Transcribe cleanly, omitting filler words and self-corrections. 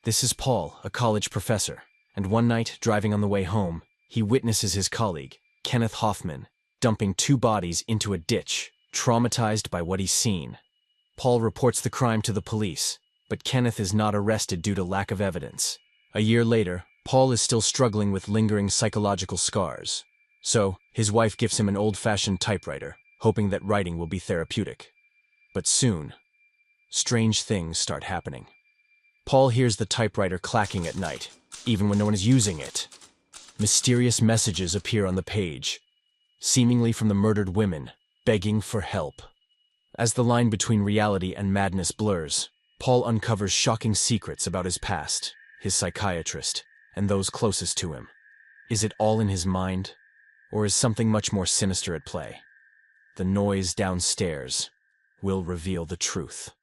This is Paul, a college professor, and one night, driving on the way home, he witnesses his colleague, Kenneth Hoffman, dumping two bodies into a ditch, traumatized by what he's seen. Paul reports the crime to the police, but Kenneth is not arrested due to lack of evidence. A year later, Paul is still struggling with lingering psychological scars. So, his wife gives him an old-fashioned typewriter, hoping that writing will be therapeutic. But soon, strange things start happening. Paul hears the typewriter clacking at night, even when no one is using it. Mysterious messages appear on the page, seemingly from the murdered women, begging for help. As the line between reality and madness blurs, Paul uncovers shocking secrets about his past, his psychiatrist, and those closest to him. Is it all in his mind, or is something much more sinister at play? The noise downstairs will reveal the truth.